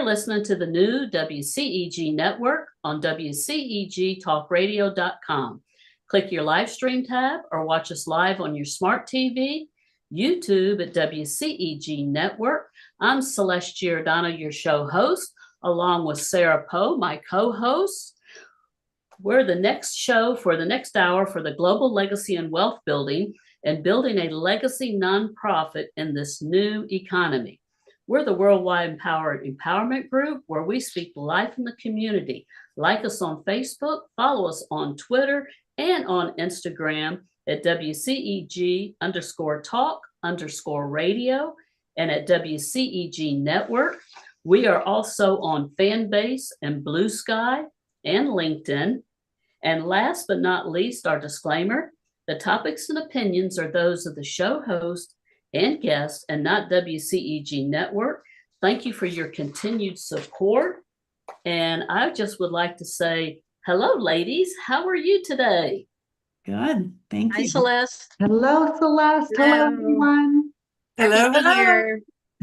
listening to the new WCEG Network on WCEGTalkRadio.com. Click your live stream tab or watch us live on your smart TV, YouTube at WCEG Network. I'm Celeste Giordano, your show host, along with Sara Poe, my co-host. We're the next show for the next hour for the global legacy and wealth building and building a legacy nonprofit in this new economy. We're the Worldwide Empowerment Group, where we speak life in the community. Like us on Facebook, follow us on Twitter and on Instagram at WCEG_talk_radio and at WCEG Network. We are also on Fanbase and Blue Sky and LinkedIn. And last but not least, our disclaimer, the topics and opinions are those of the show host and guests and not WCEG Network. Thank you for your continued support. And I just would like to say, hello, ladies. How are you today? Good. Thank you. Hi, Celeste. Hello, Celeste. Hello, everyone. Hello. Here.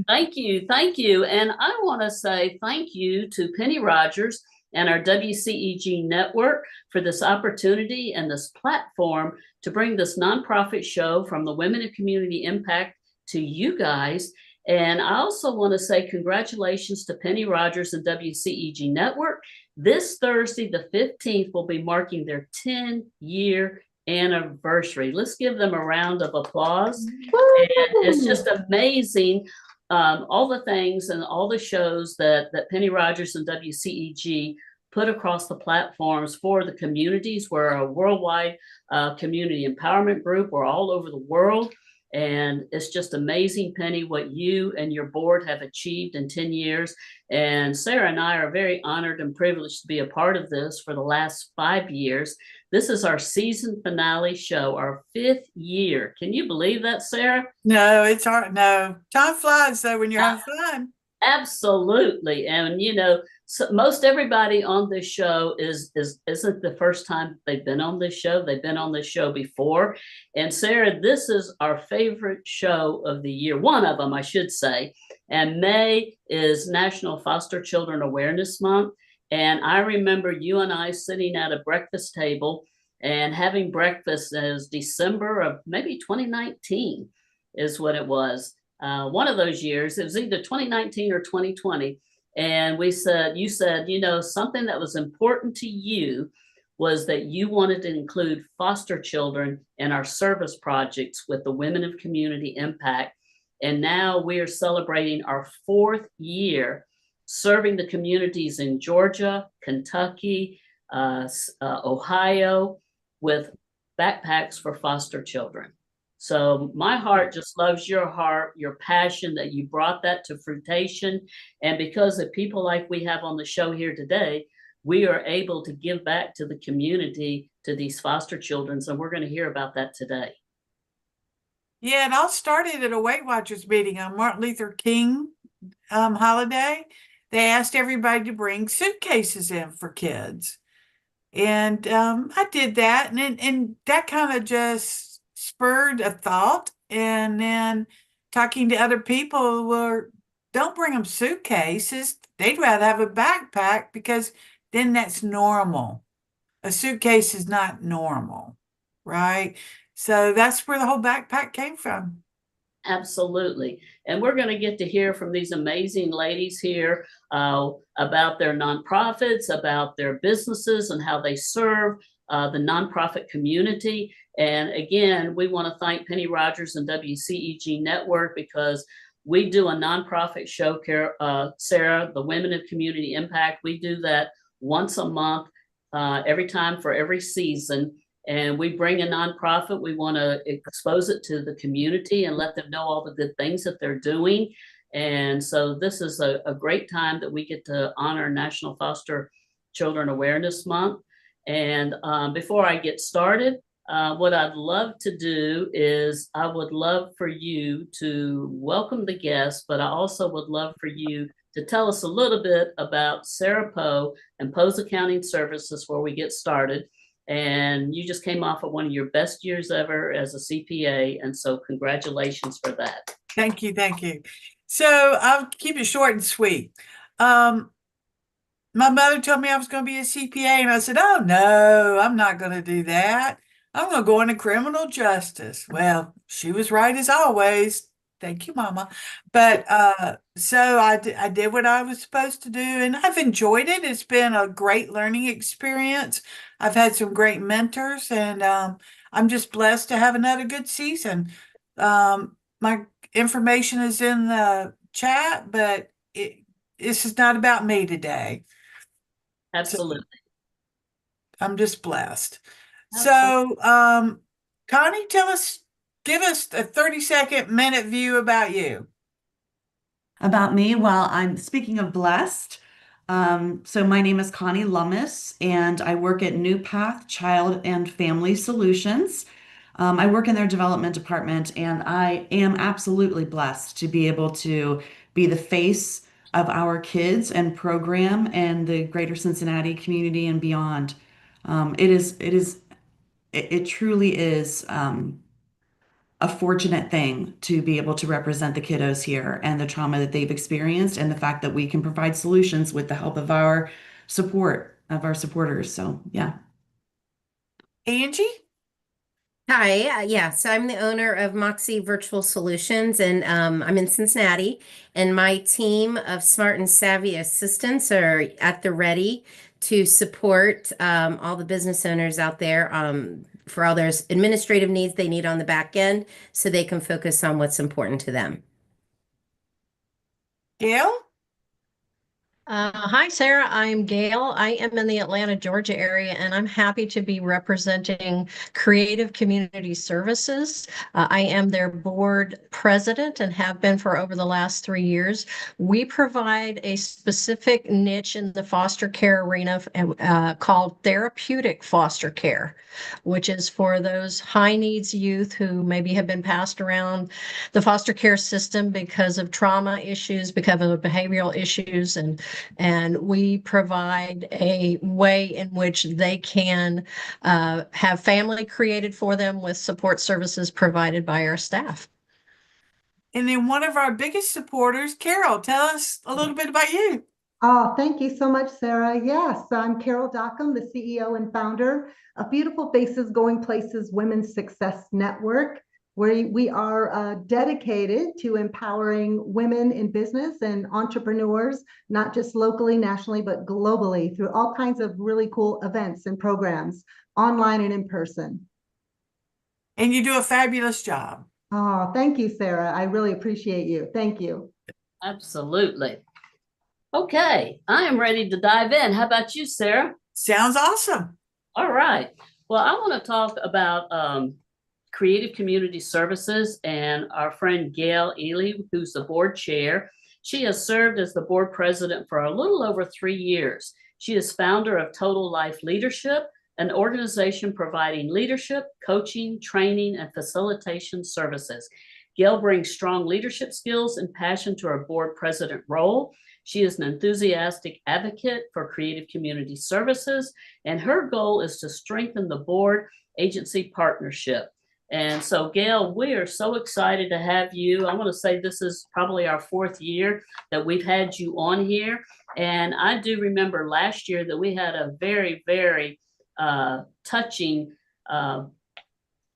Thank you. Thank you. And I want to say thank you to Penny Rogers and our WCEG Network for this opportunity and this platform to bring this nonprofit show from the Women in Community Impact to you guys. And I also want to say congratulations to Penny Rogers and WCEG Network. This Thursday, the 15th, will be marking their 10-year anniversary. Let's give them a round of applause. And it's just amazing, all the things and all the shows that Penny Rogers and WCEG put across the platforms for the communities. We're a worldwide community empowerment group. We're all over the world. And it's just amazing, Penny, what you and your board have achieved in 10 years. And Sara and I are very honored and privileged to be a part of this for the last 5 years. This is our season finale show, our 5th year. Can you believe that, Sara? No, it's hard. No, time flies though when you're having fun. Absolutely. And, you know, so most everybody on this show isn't the first time they've been on this show. They've been on this show before. And Sara, this is our favorite show of the year. One of them, I should say. And May is National Foster Children Awareness Month. And I remember you and I sitting at a breakfast table and having breakfast as December of maybe 2019 is what it was. One of those years, it was either 2019 or 2020. And you said, you know, something that was important to you was that you wanted to include foster children in our service projects with the Women of Community Impact. And now we are celebrating our 4th year serving the communities in Georgia, Kentucky, Ohio with backpacks for foster children. So my heart just loves your heart, your passion that you brought that to fruition. And because of people like we have on the show here today, we are able to give back to the community, to these foster children. So we're going to hear about that today. Yeah, it all started at a Weight Watchers meeting on Martin Luther King holiday. They asked everybody to bring suitcases in for kids. And I did that. And that kind of just spurred a thought, and then talking to other people don't bring them suitcases. They'd rather have a backpack because then that's normal. A suitcase is not normal, right? So that's where the whole backpack came from. Absolutely. And we're going to get to hear from these amazing ladies here about their nonprofits, about their businesses and how they serve the nonprofit community. And again, we want to thank Penny Rogers and WCEG Network because we do a nonprofit show, Sara, the Women of Community Impact. We do that once a month, every time for every season. And we bring a nonprofit. We want to expose it to the community and let them know all the good things that they're doing. And so this is a great time that we get to honor National Foster Children Awareness Month. And before I get started, what I'd love to do is I would love for you to welcome the guests, but I also would love for you to tell us a little bit about Sara Poe and Poe's Accounting Services, where we get started. And you just came off of one of your best years ever as a CPA. And so congratulations for that. Thank you. Thank you. So I'll keep it short and sweet. My mother told me I was going to be a CPA, and I said, "Oh no, I'm not going to do that. I'm going to go into criminal justice." Well, she was right as always. Thank you, Mama. But so I did what I was supposed to do, and I've enjoyed it. It's been a great learning experience. I've had some great mentors, and I'm just blessed to have another good season. My information is in the chat, but this is not about me today. So Absolutely. I'm just blessed. Absolutely. So, Connie, give us a 30-second minute view about you. About me, well, I'm speaking of blessed. So my name is Connie Lummis, and I work at New Path Child and Family Solutions. I work in their development department, and I am absolutely blessed to be able to be the face of our kids and program and the greater Cincinnati community and beyond. It truly is. A fortunate thing to be able to represent the kiddos here and the trauma that they've experienced and the fact that we can provide solutions with the help of our supporters. So, yeah. Angie? Hi, so I'm the owner of Moxie Virtual Solutions, and I'm in Cincinnati. And my team of smart and savvy assistants are at the ready to support all the business owners out there for all their administrative needs they need on the back end, so they can focus on what's important to them. Gayle? Hi, Sarah. I'm Gayle. I am in the Atlanta, Georgia area, and I'm happy to be representing Creative Community Services. I am their board president and have been for over the last 3 years. We provide a specific niche in the foster care arena called therapeutic foster care, which is for those high needs youth who maybe have been passed around the foster care system because of trauma issues, because of behavioral issues, and we provide a way in which they can have family created for them with support services provided by our staff. And then one of our biggest supporters, Carol, tell us a little bit about you. Oh, thank you so much, Sarah. Yes, I'm Carol Dockum, the CEO and founder of Beautiful Faces Going Places Women's Success Network, where we are dedicated to empowering women in business and entrepreneurs, not just locally, nationally, but globally through all kinds of really cool events and programs, online and in person. And you do a fabulous job. Oh, thank you, Sarah. I really appreciate you. Thank you. Absolutely. Okay, I am ready to dive in. How about you, Sarah? Sounds awesome. All right. Well, I want to talk about Creative Community Services and our friend Gayle Ely, who's the board chair. She has served as the board president for a little over 3 years. She is founder of Total Life Leadership, an organization providing leadership, coaching, training, and facilitation services. Gayle brings strong leadership skills and passion to her board president role. She is an enthusiastic advocate for creative community services, and her goal is to strengthen the board agency partnership. And so, Gayle, we are so excited to have you. I want to say this is probably our 4th year that we've had you on here. And I do remember last year that we had a very, very touching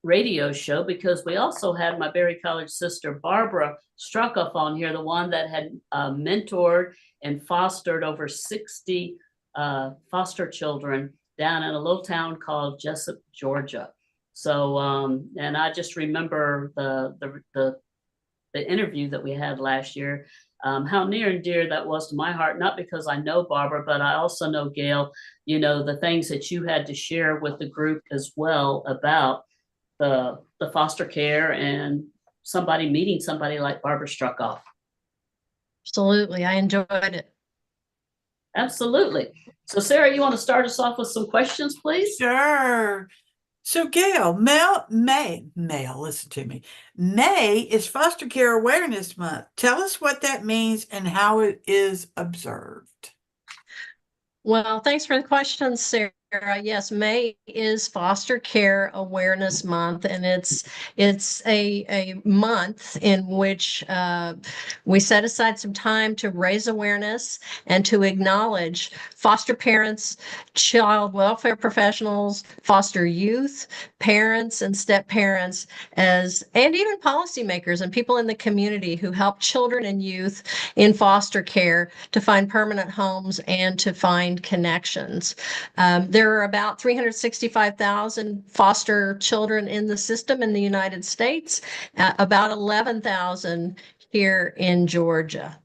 radio show, because we also had my Berry College sister Barbara Struckoff on here, the one that had mentored and fostered over 60 foster children down in a little town called Jessup, Georgia. So, and I just remember the interview that we had last year, how near and dear that was to my heart, not because I know Barbara, but I also know Gayle, you know, the things that you had to share with the group as well about the foster care and meeting somebody like Barbara Struckoff. Absolutely. I enjoyed it. Absolutely. So, Sarah, you want to start us off with some questions, please? Sure. So, Gayle, May, listen to me. May is Foster Care Awareness Month. Tell us what that means and how it is observed. Well, thanks for the question, Sarah. Yes, May is Foster Care Awareness Month, and it's a month in which we set aside some time to raise awareness and to acknowledge foster parents, child welfare professionals, foster youth, parents and step parents, and even policymakers and people in the community who help children and youth in foster care to find permanent homes and to find connections. There are about 365,000 foster children in the system in the United States, about 11,000 here in Georgia.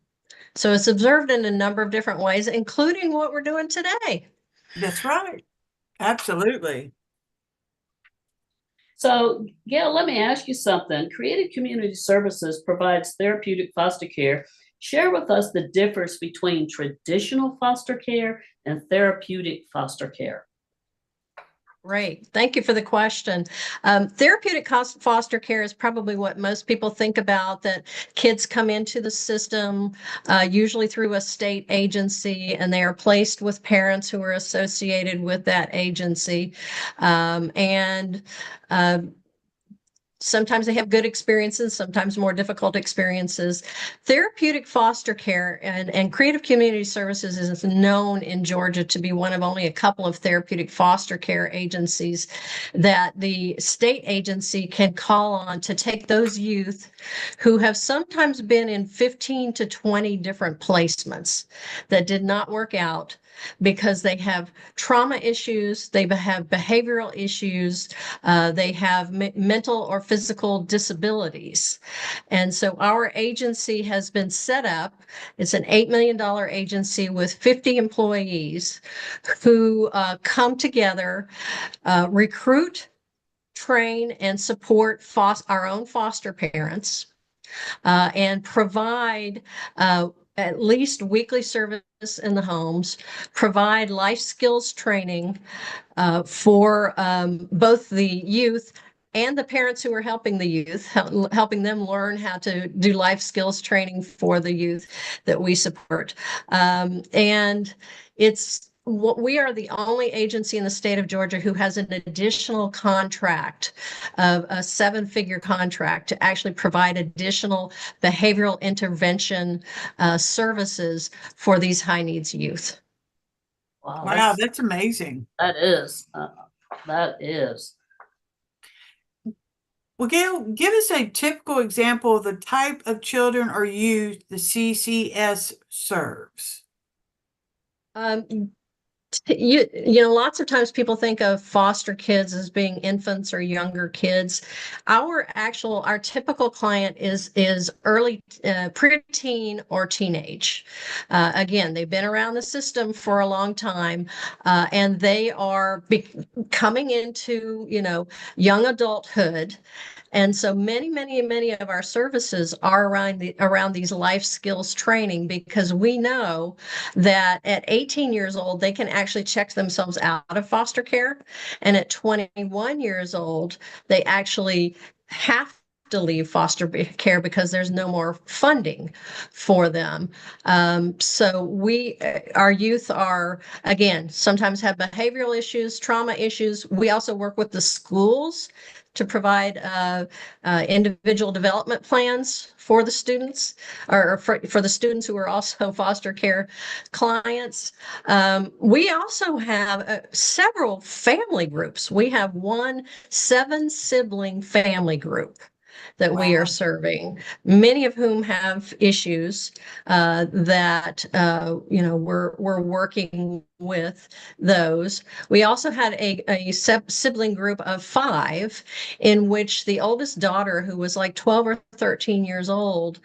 So it's observed in a number of different ways, including what we're doing today. That's right. Absolutely. So, Gail, let me ask you something. Creative Community Services provides therapeutic foster care. Share with us the difference between traditional foster care and therapeutic foster care. Great. Thank you for the question. Therapeutic foster care is probably what most people think about, that kids come into the system, usually through a state agency, and they are placed with parents who are associated with that agency. Sometimes they have good experiences, sometimes more difficult experiences. Therapeutic foster care and Creative Community Services is known in Georgia to be one of only a couple of therapeutic foster care agencies that the state agency can call on to take those youth who have sometimes been in 15 to 20 different placements that did not work out because they have trauma issues, they have behavioral issues, they have mental or physical disabilities. And so our agency has been set up. It's an $8 million agency with 50 employees who come together, recruit, train, and support our own foster parents, and provide at least weekly service in the homes, provide life skills training for both the youth and the parents who are helping the youth, helping them learn how to do life skills training for the youth that we support. And we are the only agency in the state of Georgia who has an additional contract, a 7-figure contract, to actually provide additional behavioral intervention services for these high needs youth. Wow, that's amazing. That is. That is. Well, Gail, give us a typical example of the type of children or youth the CCS serves. Lots of times people think of foster kids as being infants or younger kids. Our typical client is early preteen or teenage. Again, they've been around the system for a long time, and they are coming into, young adulthood. And so many of our services are around these life skills training, because we know that at 18 years old, they can actually check themselves out of foster care. And at 21 years old, they actually have to leave foster care because there's no more funding for them. So our youth are, again, sometimes have behavioral issues, trauma issues. We also work with the schools to provide individual development plans for the students, or for the students who are also foster care clients. We also have several family groups. We have one 7-sibling family group that we are serving, many of whom have issues that we're working with those. We also had a sibling group of 5, in which the oldest daughter, who was like 12 or 13 years old,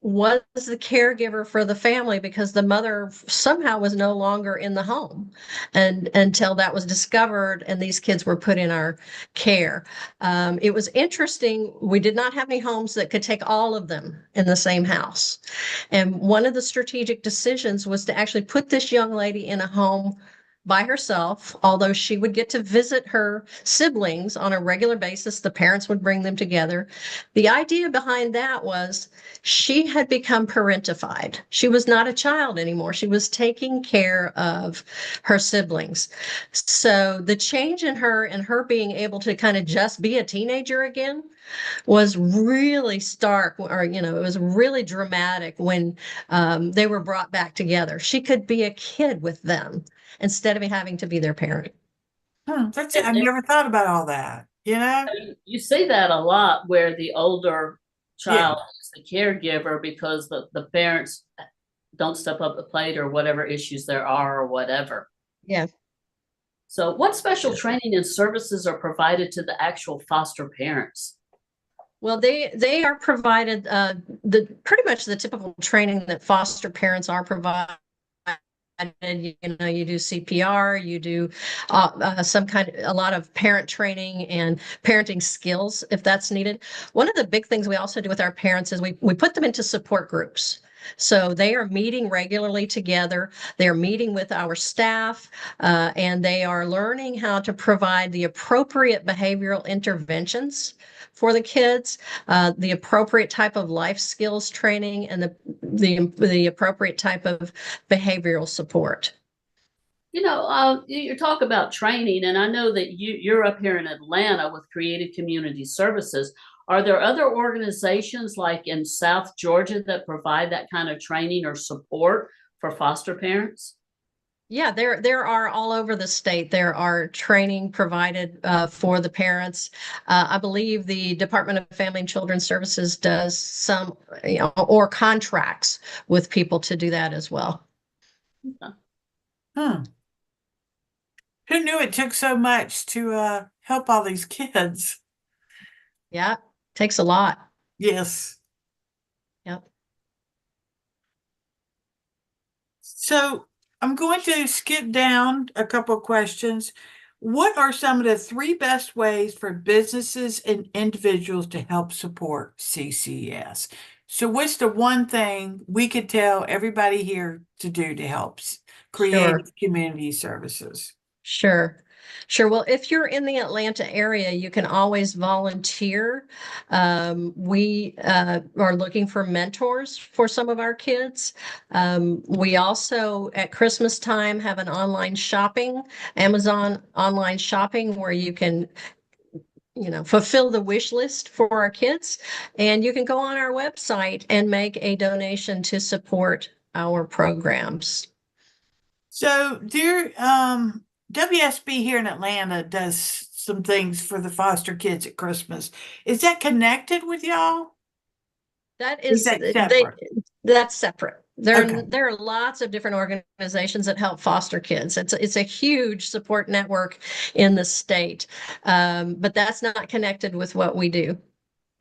was the caregiver for the family because the mother somehow was no longer in the home, and until that was discovered and these kids were put in our care. It was interesting. We did not have any homes that could take all of them in the same house. And one of the strategic decisions was to actually put this young lady in a home by herself, although she would get to visit her siblings on a regular basis. The parents would bring them together. The idea behind that was she had become parentified. She was not a child anymore. She was taking care of her siblings. So the change in her and her being able to kind of just be a teenager again was really stark, or, you know, it was really dramatic when they were brought back together. She could be a kid with them instead of having to be their parent. That's it. I never thought about all that, you know? You see that a lot where the older Yeah. child is the caregiver because the parents don't step up the plate or whatever issues there are or whatever. Yeah. So what special training and services are provided to the actual foster parents? Well, they are provided the pretty much the typical training that foster parents are provided. You know, you do CPR, you do a lot of parent training and parenting skills if that's needed. One of the big things we also do with our parents is we put them into support groups. So they are meeting regularly together. They're meeting with our staff, and they are learning how to provide the appropriate behavioral interventions for the kids, the appropriate type of life skills training, and the appropriate type of behavioral support. You know, you talk about training, and I know that you're up here in Atlanta with Creative Community Services. Are there other organizations like in South Georgia that provide that kind of training or support for foster parents? Yeah, there are all over the state. There are training provided for the parents. I believe the Department of Family and Children's Services does some, you know, or contracts with people to do that as well. Who knew it took so much to help all these kids? Yeah, takes a lot. Yes. Yep. So I'm going to skip down a couple of questions. What are some of the 3 best ways for businesses and individuals to help support CCS? So what's the one thing we could tell everybody here to do to help creative community services? Sure. Well, if you're in the Atlanta area, you can always volunteer. We are looking for mentors for some of our kids. We also, at Christmas time, have an online shopping, Amazon online shopping, where you can, you know, fulfill the wish list for our kids. And you can go on our website and make a donation to support our programs. So there, WSB here in Atlanta does some things for the foster kids at Christmas. Is that connected with y'all? That Is is that separate? That's separate. Okay. There are lots of different organizations that help foster kids. It's a huge support network in the state, but that's not connected with what we do.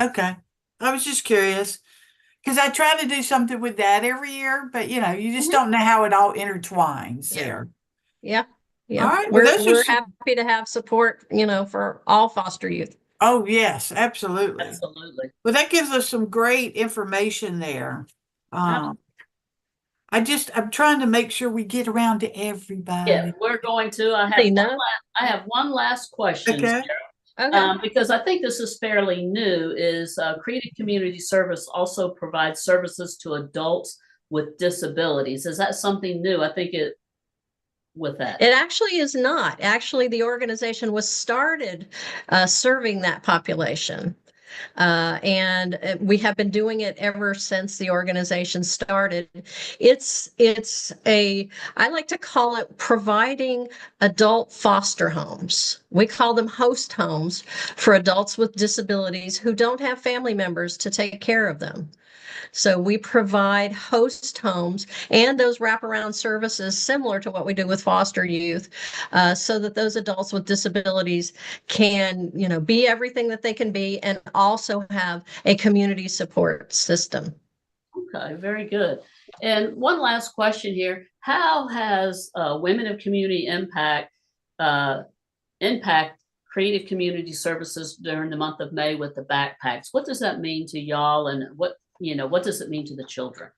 Okay. I was just curious because I try to do something with that every year, but you know, you just don't know how it all intertwines there. Yeah. All right. Well, We're happy to have support, you know, for all foster youth. Oh, yes, absolutely. Absolutely. Well, that gives us some great information there. I'm trying to make sure we get around to everybody. Yeah, we're going to. I have one last question, Okay. Sarah. Okay. Because I think this is fairly new, is Creative Community Service also provides services to adults with disabilities. Is that something new? I think with that. It actually is not. Actually, the organization was started serving that population. And we have been doing it ever since the organization started. I like to call it providing adult foster homes. We call them host homes for adults with disabilities who don't have family members to take care of them. So we provide host homes and those wraparound services similar to what we do with foster youth, so that those adults with disabilities can, you know, be everything that they can be and also have a community support system. Okay, very good. And one last question here. How has Women of Community Impact Creative Community Services during the month of May with the backpacks? What does that mean to y'all, and what does it mean to the children?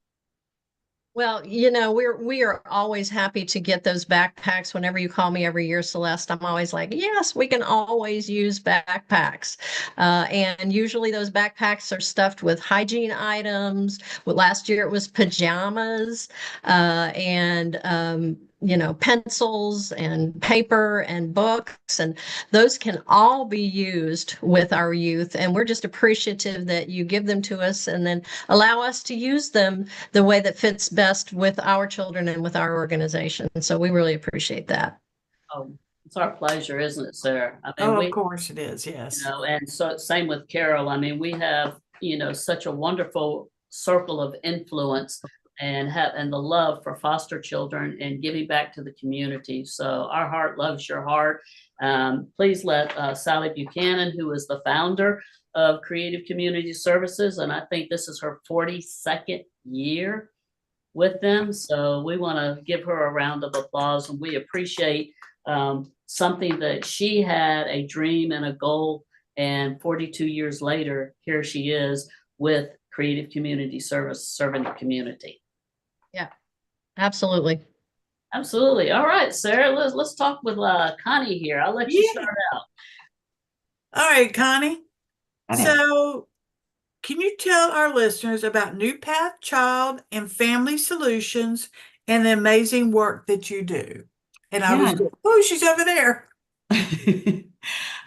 Well, you know, we are always happy to get those backpacks. Whenever you call me every year, Celeste, I'm always like, yes, we can always use backpacks. And usually those backpacks are stuffed with hygiene items. Well, last year it was pajamas, and you know, pencils and paper and books, and those can all be used with our youth. And we're just appreciative that you give them to us and then allow us to use them the way that fits best with our children and with our organization. So we really appreciate that. Oh, it's our pleasure, isn't it, Sarah? I mean, Oh, we, of course it is. you Yes. know, and so same with Carol. I mean, we have, you know, such a wonderful circle of influence and the love for foster children and giving back to the community. So our heart loves your heart. Please let Sally Buchanan, who is the founder of Creative Community Services, and I think this is her 42nd year with them. So we want to give her a round of applause, and we appreciate something that she had a dream and a goal, and 42 years later, here she is with Creative Community Service serving the community. Yeah, absolutely. Absolutely. All right, Sarah, let's talk with Connie here. I'll let you Yeah. start out. All right, Connie. Okay. So can you tell our listeners about New Path Child and Family Solutions and the amazing work that you do? And I was, Yeah. oh, she's over there.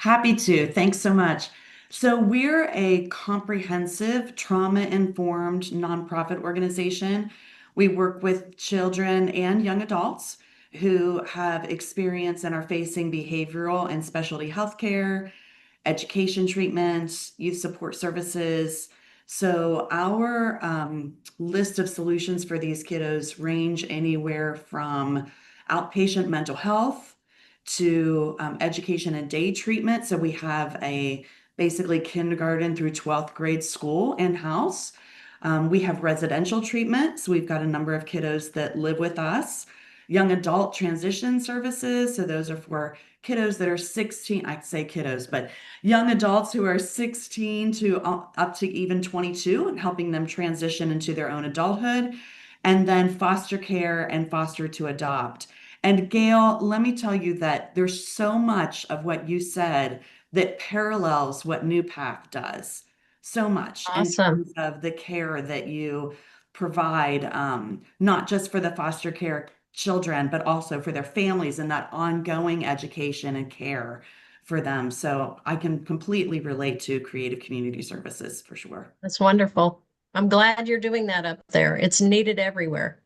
Happy to. Thanks so much. So, we're a comprehensive trauma-informed nonprofit organization. We work with children and young adults who have experience and are facing behavioral and specialty healthcare, education treatments, youth support services. So, our list of solutions for these kiddos range anywhere from outpatient mental health to education and day treatment. So we have a basically kindergarten through 12th grade school in-house. We have residential treatment. So we've got a number of kiddos that live with us. Young adult transition services. So those are for kiddos that are 16, I'd say kiddos, but young adults who are 16 to up to even 22 and helping them transition into their own adulthood. And then foster care and foster to adopt. And Gayle, let me tell you that there's so much of what you said that parallels what New Path does. So much in Awesome. terms of the care that you provide, not just for the foster care children, but also for their families and that ongoing education and care for them. So I can completely relate to Creative Community Services for sure. That's wonderful. I'm glad you're doing that up there. It's needed everywhere.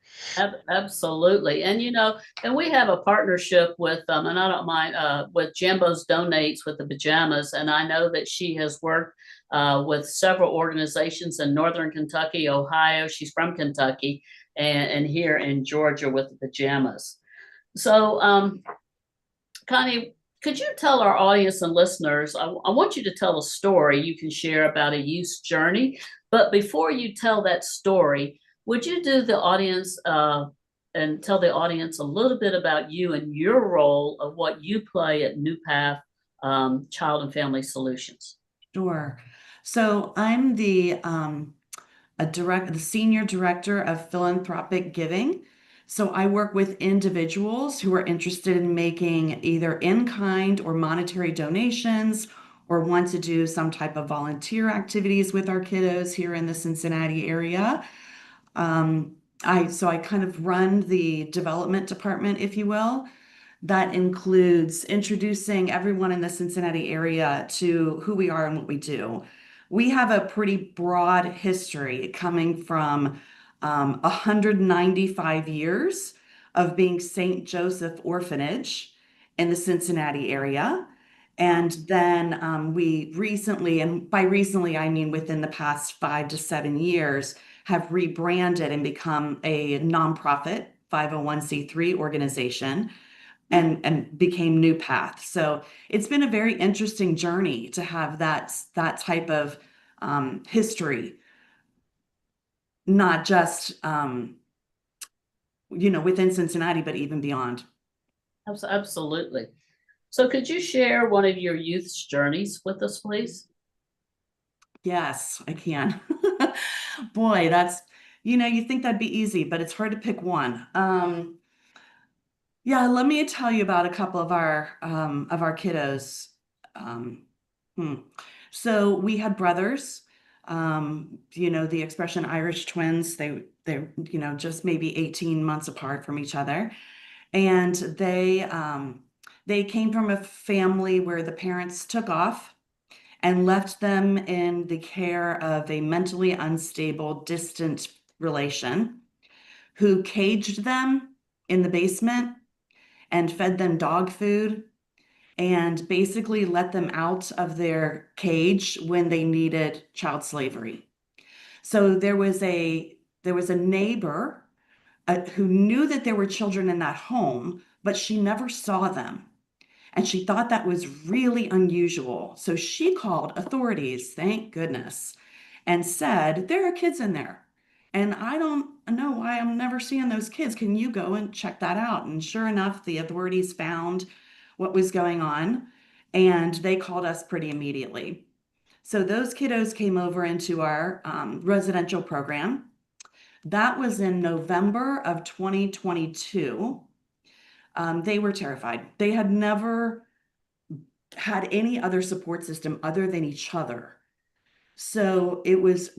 Absolutely. And, you know, and we have a partnership with and I don't mind, with Jimbo's Donates with the pajamas. And I know that she has worked with several organizations in Northern Kentucky, Ohio. She's from Kentucky, and here in Georgia with the pajamas. So, Connie, could you tell our audience and listeners, I want you to tell a story you can share about a youth's journey. But before you tell that story, would you do the audience and tell the audience a little bit about you and your role of what you play at New Path Child and Family Solutions? Sure. So I'm the senior director of philanthropic giving. So I work with individuals who are interested in making either in-kind or monetary donations or want to do some type of volunteer activities with our kiddos here in the Cincinnati area. I kind of run the development department, if you will. That includes introducing everyone in the Cincinnati area to who we are and what we do. We have a pretty broad history coming from 195 years of being St. Joseph Orphanage in the Cincinnati area. And then we recently, and by recently, I mean within the past 5 to 7 years, have rebranded and become a nonprofit 501c3 organization and became New Path. So it's been a very interesting journey to have that type of history, not just within Cincinnati, but even beyond. Absolutely. So could you share one of your youth's journeys with us, please? Yes, I can. Boy, that's, you think that'd be easy, but it's hard to pick one. Yeah, let me tell you about a couple of our kiddos. Um, hmm. So we had brothers. The expression Irish twins. They just maybe 18 months apart from each other, and they came from a family where the parents took off and left them in the care of a mentally unstable, distant relation who caged them in the basement and fed them dog food and basically let them out of their cage when they needed child slavery. So there was a neighbor who knew that there were children in that home, but she never saw them. And she thought that was really unusual. So she called authorities, thank goodness, and said, there are kids in there. And I don't know why I'm never seeing those kids. Can you go and check that out? And sure enough, the authorities found what was going on, and they called us pretty immediately. So those kiddos came over into our residential program. That was in November of 2022. They were terrified. They had never had any other support system other than each other. So it was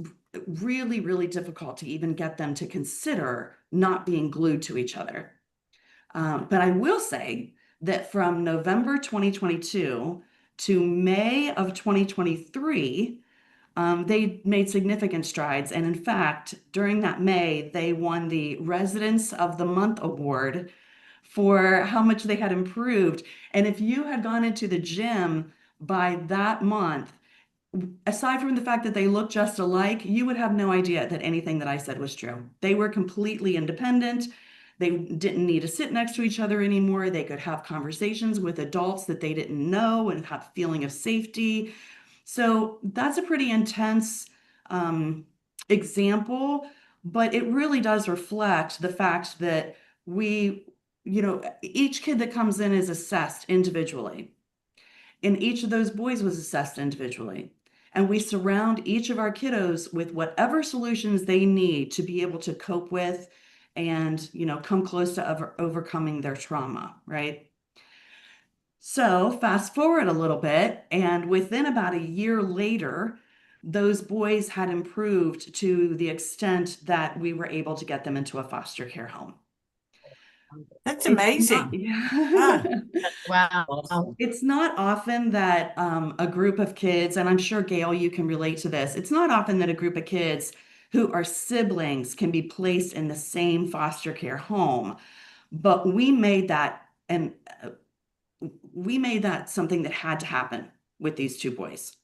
really, really difficult to even get them to consider not being glued to each other. But I will say that from November 2022 to May of 2023, they made significant strides. And in fact, during that May, they won the Residents of the Month award for how much they had improved. And if you had gone into the gym by that month, aside from the fact that they look just alike, you would have no idea that anything that I said was true. They were completely independent. They didn't need to sit next to each other anymore. They could have conversations with adults that they didn't know and have a feeling of safety. So that's a pretty intense example, but it really does reflect the fact that each kid that comes in is assessed individually. And each of those boys was assessed individually. And we surround each of our kiddos with whatever solutions they need to be able to cope with and, come close to overcoming their trauma, right? So fast forward a little bit, and within about a year later, those boys had improved to the extent that we were able to get them into a foster care home. That's It's not- amazing. yeah. Wow. Awesome. It's not often that a group of kids, and I'm sure Gayle, you can relate to this, it's not often that a group of kids who are siblings can be placed in the same foster care home. But we made that something that had to happen with these two boys.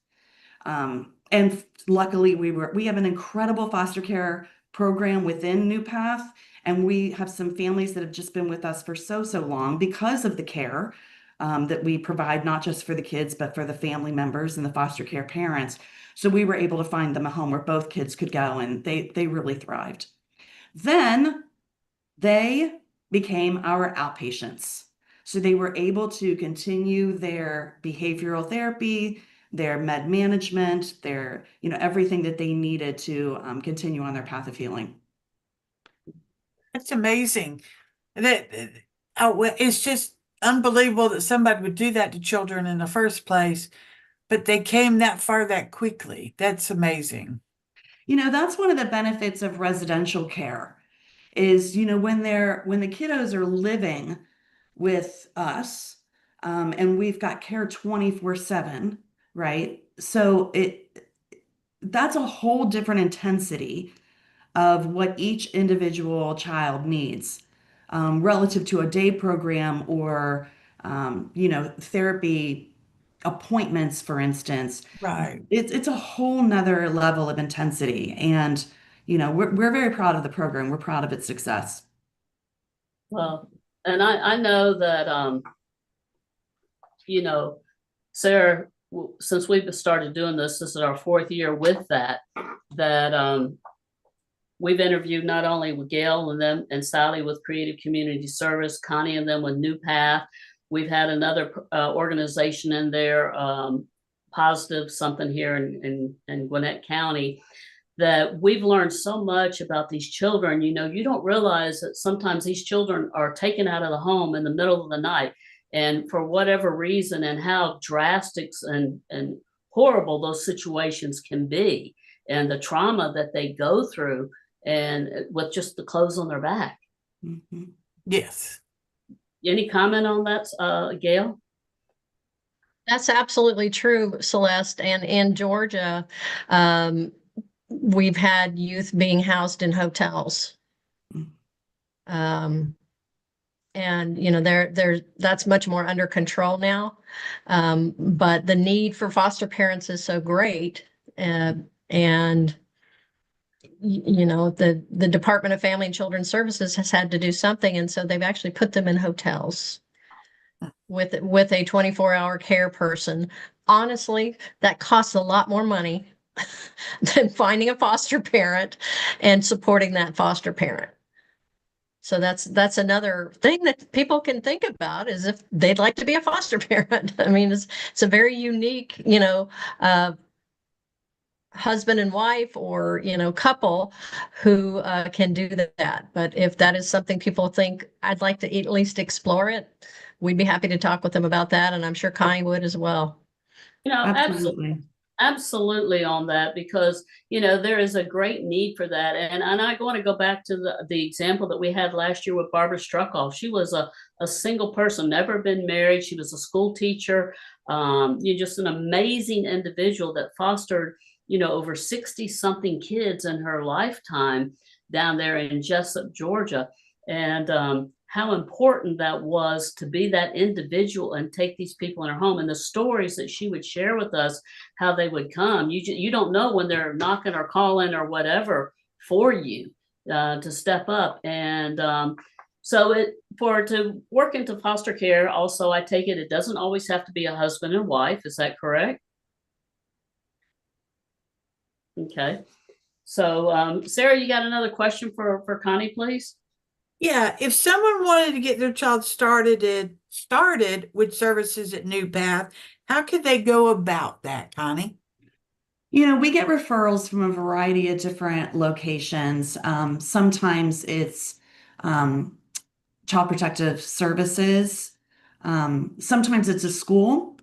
And luckily we have an incredible foster care program within New Path, and we have some families that have just been with us for so long because of the care that we provide, not just for the kids, but for the family members and the foster care parents. So we were able to find them a home where both kids could go, and they really thrived. Then they became our outpatients. So they were able to continue their behavioral therapy, their med management, their, everything that they needed to continue on their path of healing. That's amazing. It's just unbelievable that somebody would do that to children in the first place, but they came that far that quickly. That's amazing. That's one of the benefits of residential care is, when the kiddos are living with us, and we've got care 24/7, right? So that's a whole different intensity of what each individual child needs, relative to a day program or, therapy appointments, for instance. Right. It's a whole nother level of intensity. And, we're very proud of the program. We're proud of its success. Well, and I know that, Sarah, since we've started doing this is our 4th year with that we've interviewed not only with Gayle and them and Sally with Creative Community Service, Connie and them with New Path. We've had another organization in there, Positive something here in Gwinnett County. that we've learned so much about these children. You know, you don't realize that sometimes these children are taken out of the home in the middle of the night, and for whatever reason, and how drastic and horrible those situations can be, and the trauma that they go through, and with just the clothes on their back. Mhm. Yes. Any comment on that, Gayle? That's absolutely true, Celeste. And in Georgia, we've had youth being housed in hotels. And you know, that's much more under control now. But the need for foster parents is so great. And you know, the Department of Family and Children's Services has had to do something. And so they've actually put them in hotels with a 24-hour care person. Honestly, that costs a lot more money than finding a foster parent and supporting that foster parent. So that's another thing that people can think about, is if they'd like to be a foster parent. I mean, it's a very unique, you know, husband and wife, or, you know, couple who can do that. But if that is something people think, I'd like to at least explore it, we'd be happy to talk with them about that. And I'm sure Connie would as well. You know, Absolutely. absolutely on that, because you know there is a great need for that. And I want to go back to the example that we had last year with Barbara Struckoff. She was a single person, never been married. She was a school teacher. You're just an amazing individual that fostered, you know, over 60 something kids in her lifetime down there in Jessup, Georgia. And how important that was to be that individual and take these people in her home, and the stories that she would share with us, how they would come. You don't know when they're knocking or calling or whatever for you to step up. And so to work into foster care, also, I take it doesn't always have to be a husband and wife. Is that correct? Okay. So Sara, you got another question for Connie, please? Yeah, if someone wanted to get their child started with services at New Path, how could they go about that, Connie? You know, we get referrals from a variety of different locations. Sometimes it's Child Protective Services. Sometimes it's a school.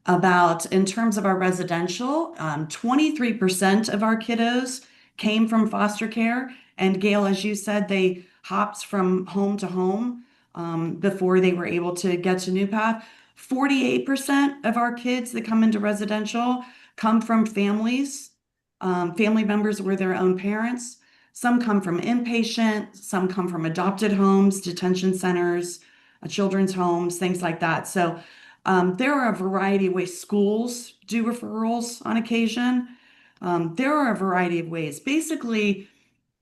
In terms of our residential, 23% of our kiddos came from foster care. And Gayle, as you said, they hopped from home to home before they were able to get to New Path. 48% of our kids that come into residential come from families, family members were their own parents. Some come from inpatient, some come from adopted homes, detention centers, children's homes, things like that. So there are a variety of ways. Schools do referrals on occasion. There are a variety of ways. Basically,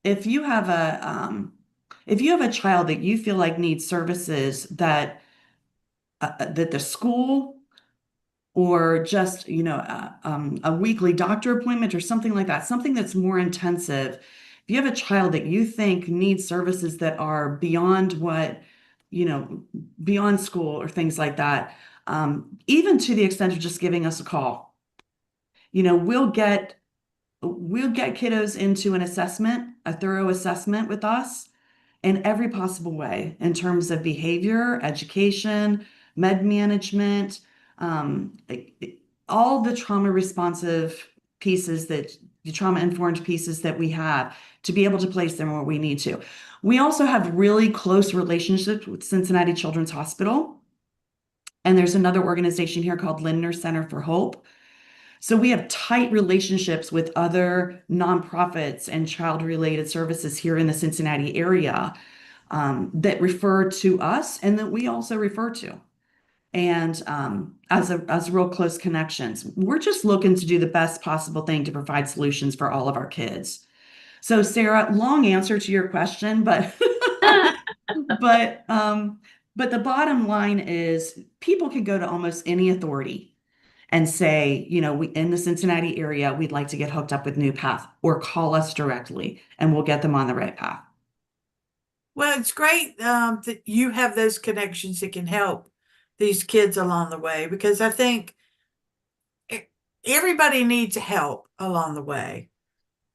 if you have a child that you feel like needs services that the school, or just, you know, a weekly doctor appointment or something like that, something that's more intensive. If you have a child that you think needs services that are beyond what, you know, beyond school or things like that, even to the extent of just giving us a call, you know, we'll get kiddos into an assessment, a thorough assessment with us in every possible way, in terms of behavior, education, med management, all the trauma responsive pieces, the trauma informed pieces that we have, to be able to place them where we need to. We also have really close relationships with Cincinnati Children's Hospital. And there's another organization here called Lindner Center for Hope. So we have tight relationships with other nonprofits and child-related services here in the Cincinnati area that refer to us and that we also refer to. And as real close connections, we're just looking to do the best possible thing to provide solutions for all of our kids. So Sara, long answer to your question, but but the bottom line is people can go to almost any authority and say, you know, we in the Cincinnati area, we'd like to get hooked up with New Path, or call us directly and we'll get them on the right path. Well, it's great that you have those connections that can help these kids along the way, because I think everybody needs help along the way.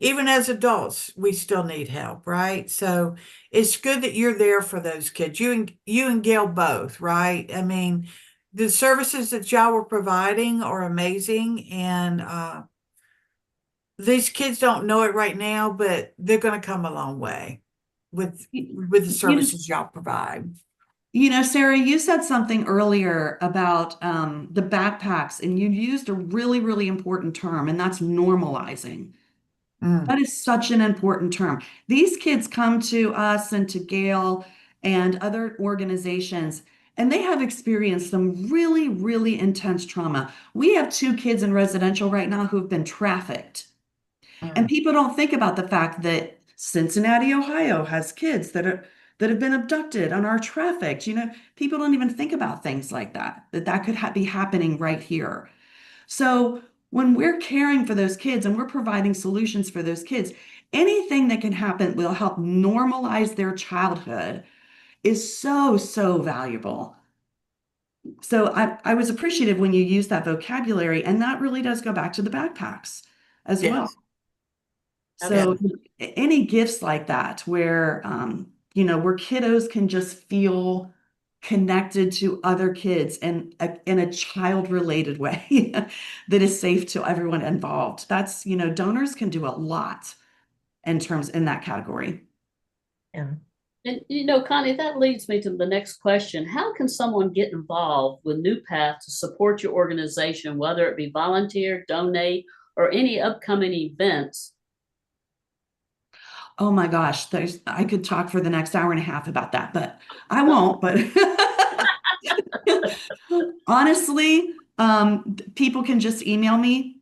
even as adults, we still need help, right? So it's good that you're there for those kids. You and Gail both, right? I mean, the services that y'all were providing are amazing, and these kids don't know it right now, but they're going to come a long way with the services y'all provide. You know, Sarah, you said something earlier about the backpacks, and you used a really, really important term, and that's normalizing. That is such an important term. These kids come to us and to Gayle and other organizations, and they have experienced some really, really intense trauma. We have 2 kids in residential right now who have been trafficked. And people don't think about the fact that Cincinnati, Ohio has kids that have been abducted and are trafficked. You know, people don't even think about things like that, that could be happening right here. So when we're caring for those kids and we're providing solutions for those kids, anything that can happen will help normalize their childhood is so, so valuable. So I was appreciative when you used that vocabulary, and that really does go back to the backpacks as well. Yes. So any gifts like that where, where kiddos can just feel connected to other kids and in a child-related way that is safe to everyone involved. That's, donors can do a lot in that category. Yeah. And Connie, that leads me to the next question. How can someone get involved with New Path to support your organization, whether it be volunteer, donate, or any upcoming events? Oh my gosh, I could talk for the next hour and a half about that, but I won't. But honestly, people can just email me,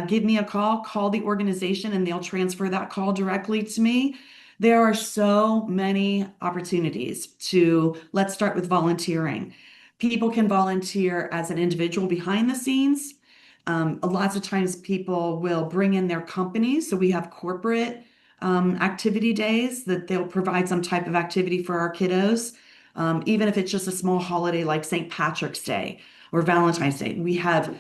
give me a call the organization, and they'll transfer that call directly to me. There are so many opportunities let's start with volunteering. People can volunteer as an individual behind the scenes. Lots of times people will bring in their companies. So we have corporate activity days that they'll provide some type of activity for our kiddos. Even if it's just a small holiday like St. Patrick's Day or Valentine's Day. We have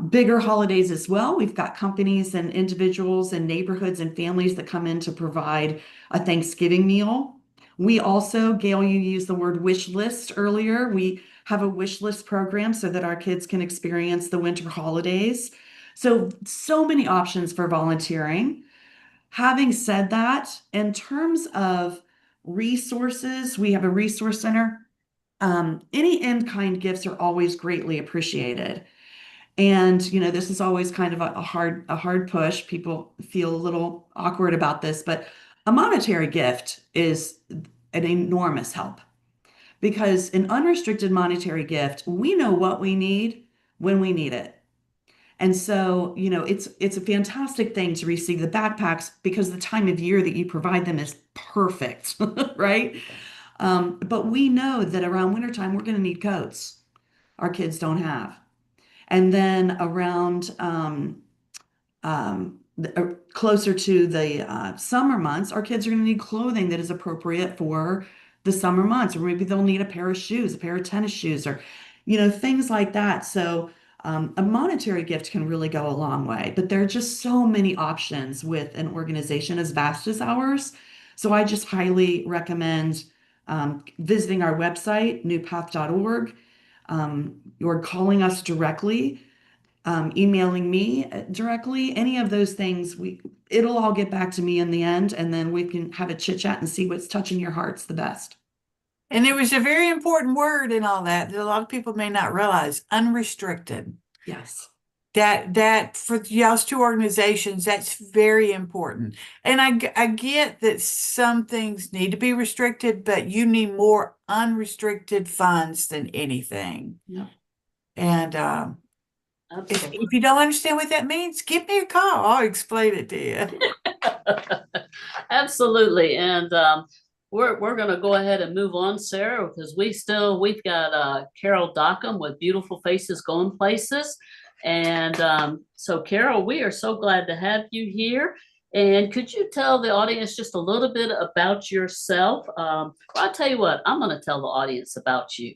bigger holidays as well. We've got companies and individuals and neighborhoods and families that come in to provide a Thanksgiving meal. We also, Gayle, you used the word wish list earlier. We have a wish list program so that our kids can experience the winter holidays. So many options for volunteering. Having said that, in terms of resources, we have a resource center. Any in-kind gifts are always greatly appreciated. And, this is always kind of a hard push. People feel a little awkward about this, but a monetary gift is an enormous help because an unrestricted monetary gift, we know what we need when we need it. And so, it's a fantastic thing to receive the backpacks because the time of year that you provide them is perfect, right? But we know that around wintertime, we're going to need coats our kids don't have. And then around closer to the summer months, our kids are going to need clothing that is appropriate for the summer months, or maybe they'll need a pair of shoes, a pair of tennis shoes, or things like that. So a monetary gift can really go a long way, but there are just so many options with an organization as vast as ours. So I just highly recommend visiting our website, newpath.org, or calling us directly, emailing me directly, any of those things. It'll all get back to me in the end, and then we can have a chit chat and see what's touching your hearts the best. And it was a very important word in all that a lot of people may not realize: unrestricted. Yes. That for y'all's 2 organizations, that's very important. And I get that some things need to be restricted, but you need more unrestricted funds than anything. Yep. And if you don't understand what that means, give me a call. I'll explain it to you. Absolutely. And we're going to go ahead and move on, Sarah, because we've got Carol Dockum with Beautiful Faces Going Places. And so, Carol, we are so glad to have you here. And could you tell the audience just a little bit about yourself? Well, I'll tell you what, I'm going to tell the audience about you.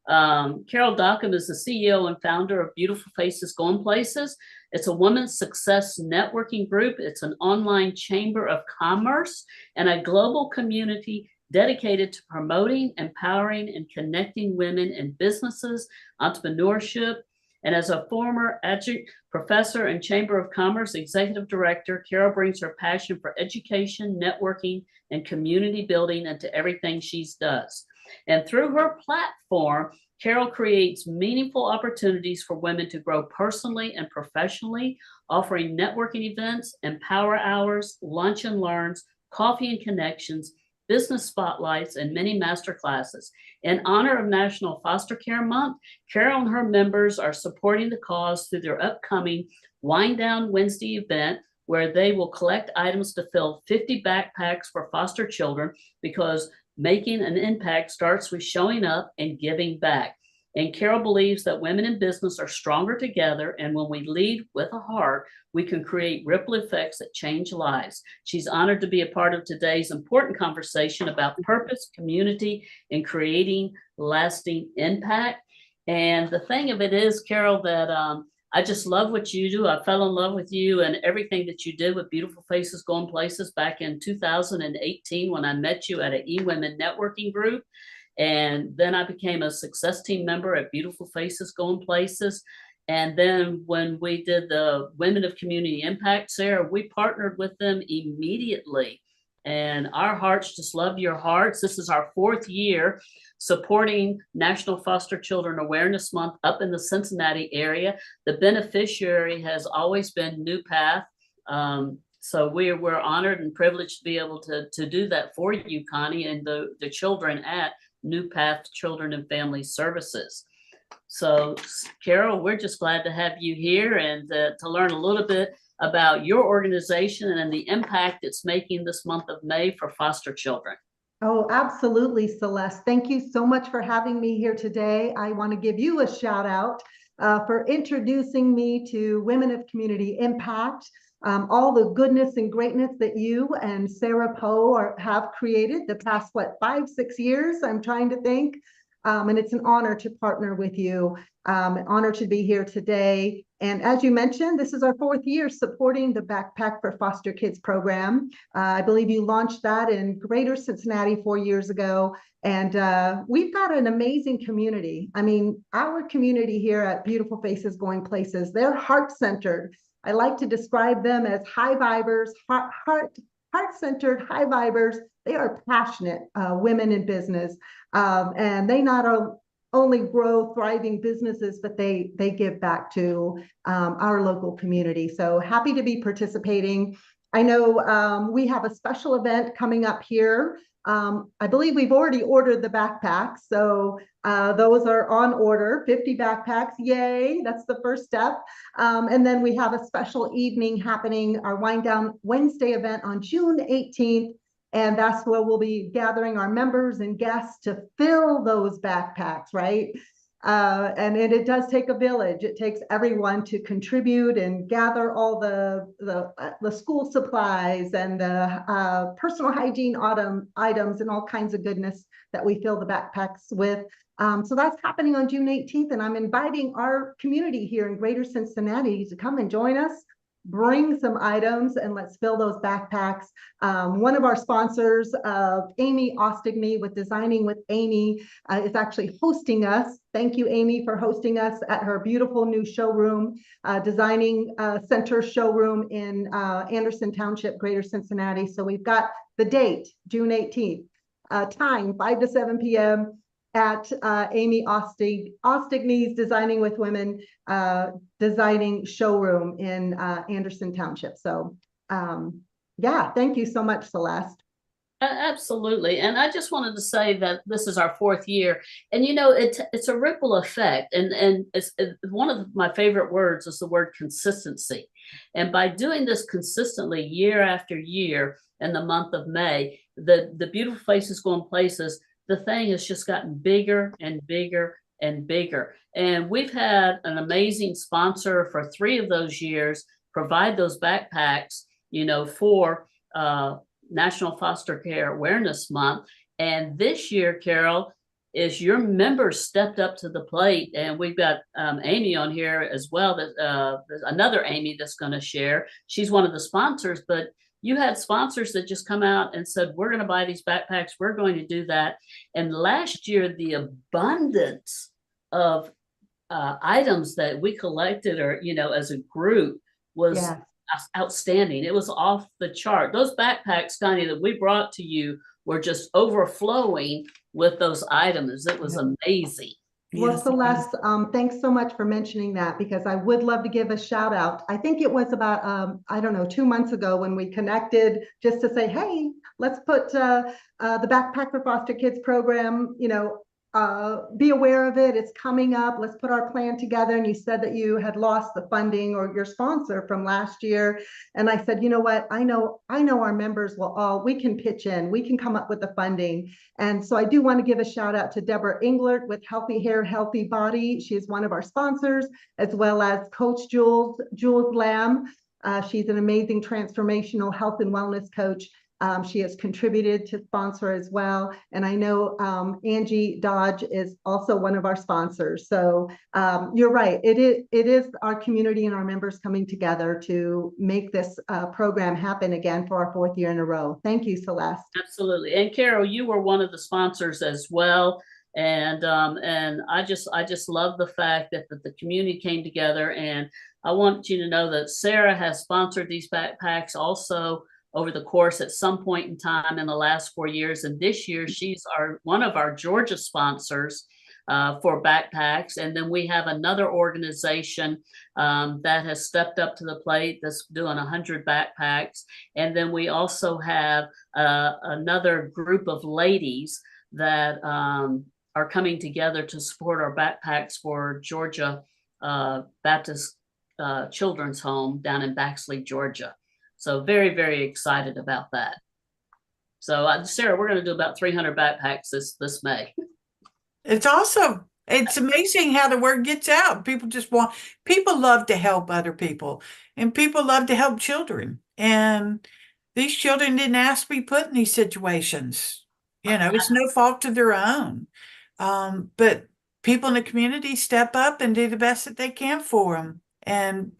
Carol Dockum is the CEO and founder of Beautiful Faces Going Places. It's a women's success networking group. It's an online chamber of commerce and a global community dedicated to promoting, empowering, and connecting women in businesses, entrepreneurship. And as a former adjunct professor and Chamber of Commerce executive director, Carol brings her passion for education, networking, and community building into everything she does. And through her platform, Carol creates meaningful opportunities for women to grow personally and professionally, offering networking events, empower hours, lunch and learns, coffee and connections, business spotlights, and many master classes. In honor of National Foster Care Month, Carol and her members are supporting the cause through their upcoming Wind Down Wednesday event, where they will collect items to fill 50 backpacks for foster children, because making an impact starts with showing up and giving back. And Carol believes that women in business are stronger together, and when we lead with a heart, we can create ripple effects that change lives. She's honored to be a part of today's important conversation about purpose, community, and creating lasting impact. And the thing of it is, Carol, that I just love what you do. I fell in love with you and everything that you did with Beautiful Faces Going Places back in 2018 when I met you at an eWomen networking group. And then I became a success team member at Beautiful Faces Going Places. And then when we did the Women of Community Impact, Sarah, we partnered with them immediately. And our hearts just love your hearts. This is our 4th year supporting National Foster Children Awareness Month up in the Cincinnati area. The beneficiary has always been New Path. So we're honored and privileged to be able to do that for you, Connie, and the children at New Path Children and Family Services. So Carol, we're just glad to have you here and to learn a little bit about your organization and the impact it's making this month of May for foster children. Oh, absolutely, Celeste. Thank you so much for having me here today. I want to give you a shout out for introducing me to Women of Community Impact. All the goodness and greatness that you and Sarah Poe have created the past, 5-6 years, I'm trying to think. And it's an honor to partner with you, an honor to be here today. And as you mentioned, this is our 4th year supporting the Backpack for Foster Kids program. I believe you launched that in Greater Cincinnati 4 years ago. And we've got an amazing community. I mean, our community here at Beautiful Faces Going Places, they're heart-centered. I like to describe them as high vibers, heart-centered high vibers. They are passionate women in business, and they not only grow thriving businesses, but they give back to our local community. So happy to be participating. I know we have a special event coming up here. I believe we've already ordered the backpacks, so those are on order, 50 backpacks, yay, that's the first step. And then we have a special evening happening, our Wind Down Wednesday event on June 18th, and that's where we'll be gathering our members and guests to fill those backpacks, right? And it does take a village. It takes everyone to contribute and gather all the school supplies and the personal hygiene items and all kinds of goodness that we fill the backpacks with. So that's happening on June 18th, and I'm inviting our community here in Greater Cincinnati to come and join us. Bring some items and let's fill those backpacks. One of our sponsors, Amy Ostigny with Designing with Amy, is actually hosting us. Thank you, Amy, for hosting us at her beautiful new showroom, Designing Center showroom in Anderson Township, Greater Cincinnati. So we've got the date, June 18th, time 5 to 7 p.m. at Amy Ostigny's Designing with Women designing showroom in Anderson Township. So yeah, thank you so much, Celeste. Absolutely. And I just wanted to say that this is our 4th year, and you know, it's a ripple effect, and it's one of my favorite words is the word consistency. And by doing this consistently year after year in the month of May, the Beautiful Faces Going Places, the thing has just gotten bigger and bigger and bigger. And we've had an amazing sponsor for 3 of those years provide those backpacks, you know, for National Foster Care Awareness Month. And this year, Carol, is your members stepped up to the plate, and we've got Amy on here as well. That there's another Amy that's going to share. She's one of the sponsors, but you had sponsors that just come out and said, we're going to buy these backpacks. We're going to do that. And last year, the abundance of items that we collected, or, you know, as a group, was Yeah. outstanding. It was off the chart. Those backpacks, Connie, that we brought to you were just overflowing with those items. It was amazing. Well, Yes, Celeste, thanks so much for mentioning that, because I would love to give a shout out. I think it was about, I don't know, 2 months ago when we connected just to say, hey, let's put the Backpack for Foster Kids program, you know, be aware of it. It's coming up. Let's put our plan together. And you said that you had lost the funding, or your sponsor from last year. And I said, you know what? I know our members we can pitch in. We can come up with the funding. And so I do want to give a shout out to Deborah Englert with Healthy Hair, Healthy Body. She's one of our sponsors, as well as Coach Jules Lamb. She's an amazing transformational health and wellness coach. She has contributed to sponsor as well. And I know Angie Dodge is also one of our sponsors. So you're right. It is our community and our members coming together to make this program happen again for our 4th year in a row. Thank you, Celeste. Absolutely. And Carol, you were one of the sponsors as well. And I just love the fact that the community came together. And I want you to know that Sara has sponsored these backpacks also over the course at some point in time in the last 4 years. And this year, she's one of our Georgia sponsors for backpacks. And then we have another organization that has stepped up to the plate that's doing 100 backpacks. And then we also have another group of ladies that are coming together to support our backpacks for Georgia Baptist Children's Home down in Baxley, Georgia. So very, very excited about that. So Sara, we're going to do about 300 backpacks this May. It's awesome. It's amazing how the word gets out. People love to help other people, and people love to help children. And these children didn't ask to be put in these situations. You know, it's no fault of their own. But people in the community step up and do the best that they can for them. And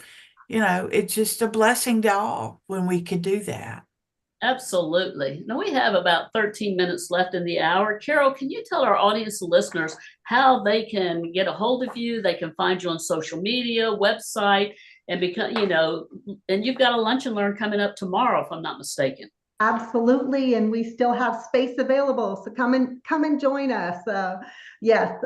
you know, it's just a blessing to all when we could do that. Absolutely. Now we have about 13 minutes left in the hour. Carol, can you tell our audience and listeners how they can get a hold of you? They can find you on social media, website, and and you've got a lunch and learn coming up tomorrow, if I'm not mistaken. Absolutely, and we still have space available, so come and join us. Yes,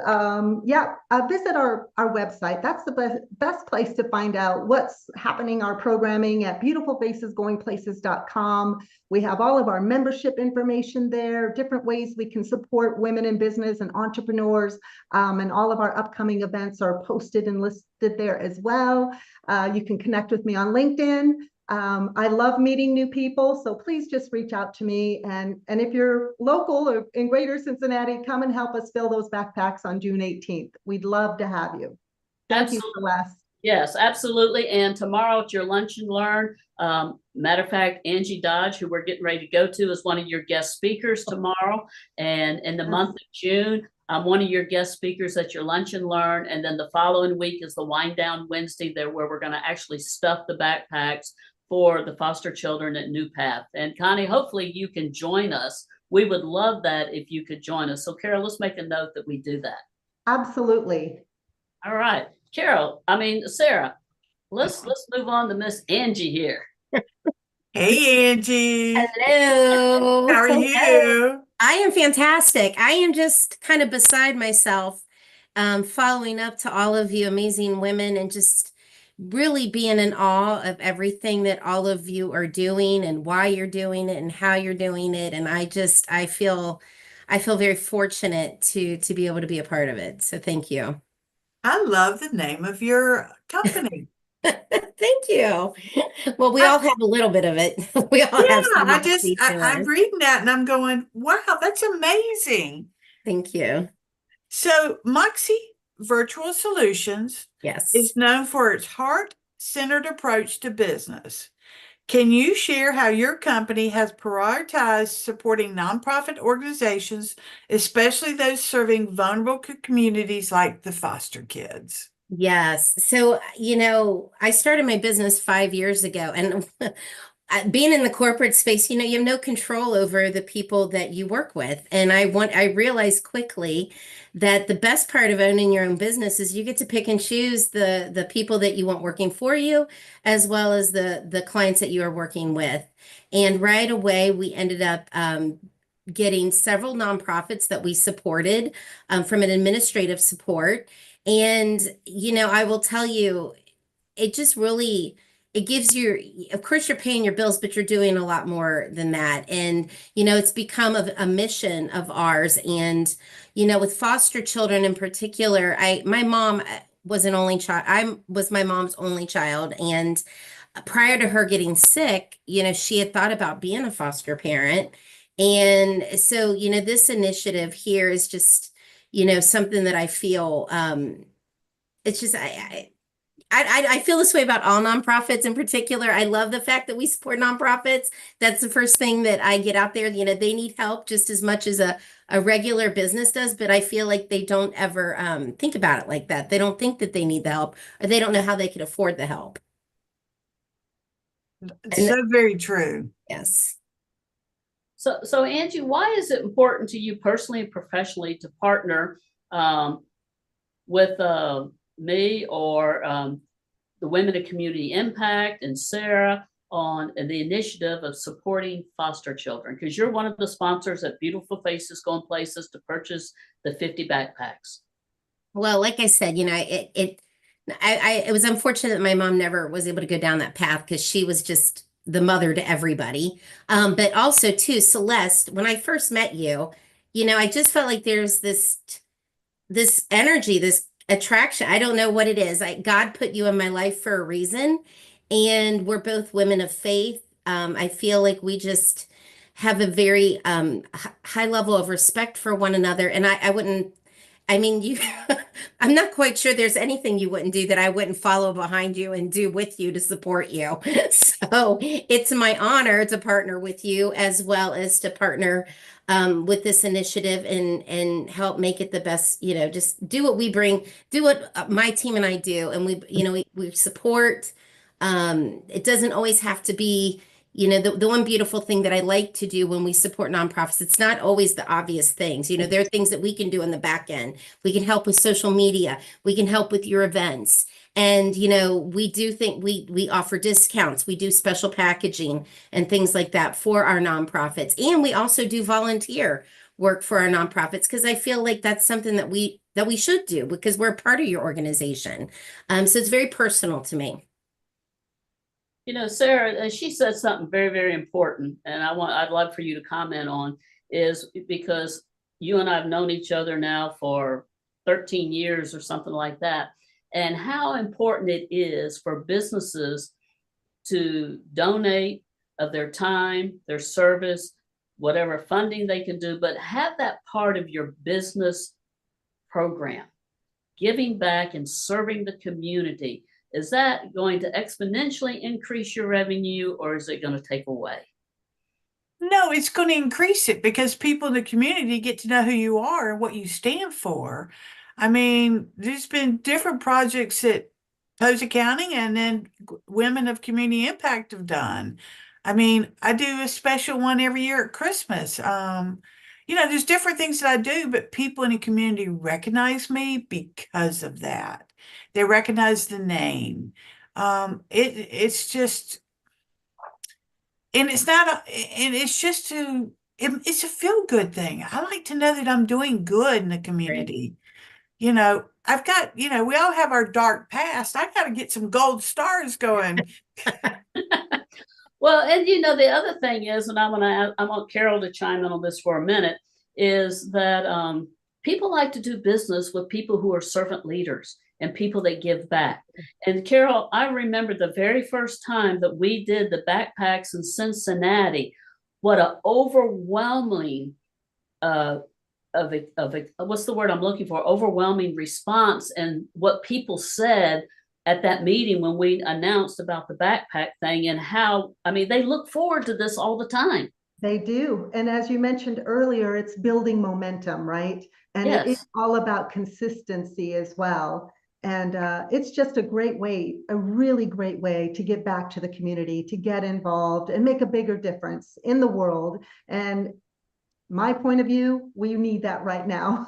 visit our website. That's the best place to find out what's happening. Our programming at beautifulfacesgoingplaces.com. We have all of our membership information there, different ways we can support women in business and entrepreneurs, and all of our upcoming events are posted and listed there as well. You can connect with me on LinkedIn. I love meeting new people, so please just reach out to me. And if you're local or in Greater Cincinnati, come and help us fill those backpacks on June 18th. We'd love to have you. Thank you, Celeste. Yes, absolutely. And tomorrow at your lunch and learn, matter of fact, Angie Dodge, who we're getting ready to go to, is one of your guest speakers tomorrow. And in the month of June, I'm one of your guest speakers at your lunch and learn. And then the following week is the Wind Down Wednesday there, where we're going to actually stuff the backpacks for the foster children at New Path. And Connie, hopefully you can join us. We would love that if you could join us. So Carol, let's make a note that we do that. Absolutely. All right. Sara, let's move on to Miss Angie here. Hey, Angie. Hello. How are you? I am fantastic. I am just kind of beside myself, following up to all of you amazing women and just really being in awe of everything that all of you are doing and why you're doing it and how you're doing it. And I feel very fortunate to be able to be a part of it. So thank you. I love the name of your company. Thank you. Well, we all have a little bit of it. We all have some. I'm reading that and I'm going, wow, that's amazing. Thank you. So Moxie Virtual Solutions Yes. is known for its heart-centered approach to business, Can you share how your company has prioritized supporting nonprofit organizations, especially those serving vulnerable communities like the foster kids? Yes. So, I started my business 5 years ago, and being in the corporate space, you have no control over the people that you work with. And I realized quickly that the best part of owning your own business is you get to pick and choose the people that you want working for you, as well as the clients that you are working with. And right away, we ended up getting several nonprofits that we supported from an administrative support. And, I will tell you, it just really, it gives you, of course, you're paying your bills, but you're doing a lot more than that. And, it's become a mission of ours. And, with foster children in particular, my mom was an only child. I was my mom's only child. And prior to her getting sick, she had thought about being a foster parent. And so, this initiative here is just, something that I feel, it's just, I feel this way about all nonprofits in particular. I love the fact that we support nonprofits. That's the first thing that I get out there. They need help just as much as a regular business does, but I feel like they don't ever think about it like that. They don't think that they need the help, or they don't know how they can afford the help. It's so very true. Yes. So Angie, why is it important to you personally and professionally to partner with me or the Women of Community Impact and Sara on the initiative of supporting foster children? Because you're one of the sponsors at Beautiful Faces Going Places to purchase the 50 backpacks. Well, like I said, it was unfortunate that my mom never was able to go down that path because she was just the mother to everybody. But also too, Celeste, when I first met you, I just felt like there's this energy, this attraction. I don't know what it is. God put you in my life for a reason, and we're both women of faith. I feel like we just have a very high level of respect for one another, and I'm not quite sure there's anything you wouldn't do that I wouldn't follow behind you and do with you to support you. So it's my honor to partner with you, as well as to partner with this initiative and help make it the best. Just do what we bring, do what my team and I do, and we support. It doesn't always have to be. The one beautiful thing that I like to do when we support nonprofits, it's not always the obvious things. There are things that we can do on the back end. We can help with social media. We can help with your events. And, we do think we offer discounts. We do special packaging and things like that for our nonprofits. And we also do volunteer work for our nonprofits, because I feel like that's something that we should do because we're a part of your organization. So it's very personal to me. Sara, she said something very, very important, and I'd love for you to comment on, is because you and I have known each other now for 13 years or something like that, and how important it is for businesses to donate of their time, their service, whatever funding they can do, but have that part of your business program, giving back and serving the community. Is that going to exponentially increase your revenue, or is it going to take away? No, it's going to increase it because people in the community get to know who you are and what you stand for. I mean, there's been different projects that Post Accounting and then Women of Community Impact have done. I mean, I do a special one every year at Christmas. There's different things that I do, but people in the community recognize me because of that. They recognize the name. It's just, and it's not, and it's just it's a feel good thing. I like to know that I'm doing good in the community. Right. I've got, we all have our dark past. I got to get some gold stars going. Well, and the other thing is, and I want Carol to chime in on this for a minute, is that people like to do business with people who are servant leaders and people that give back. And Carol, I remember the very first time that we did the backpacks in Cincinnati, what an overwhelming what's the word I'm looking for? Overwhelming response, and what people said at that meeting when we announced about the backpack thing, and how, I mean, they look forward to this all the time. They do. And as you mentioned earlier, it's building momentum, right? And it is Yes. all about consistency as well. And it's just a great way, a really great way to give back to the community, to get involved and make a bigger difference in the world. And my point of view, we need that right now.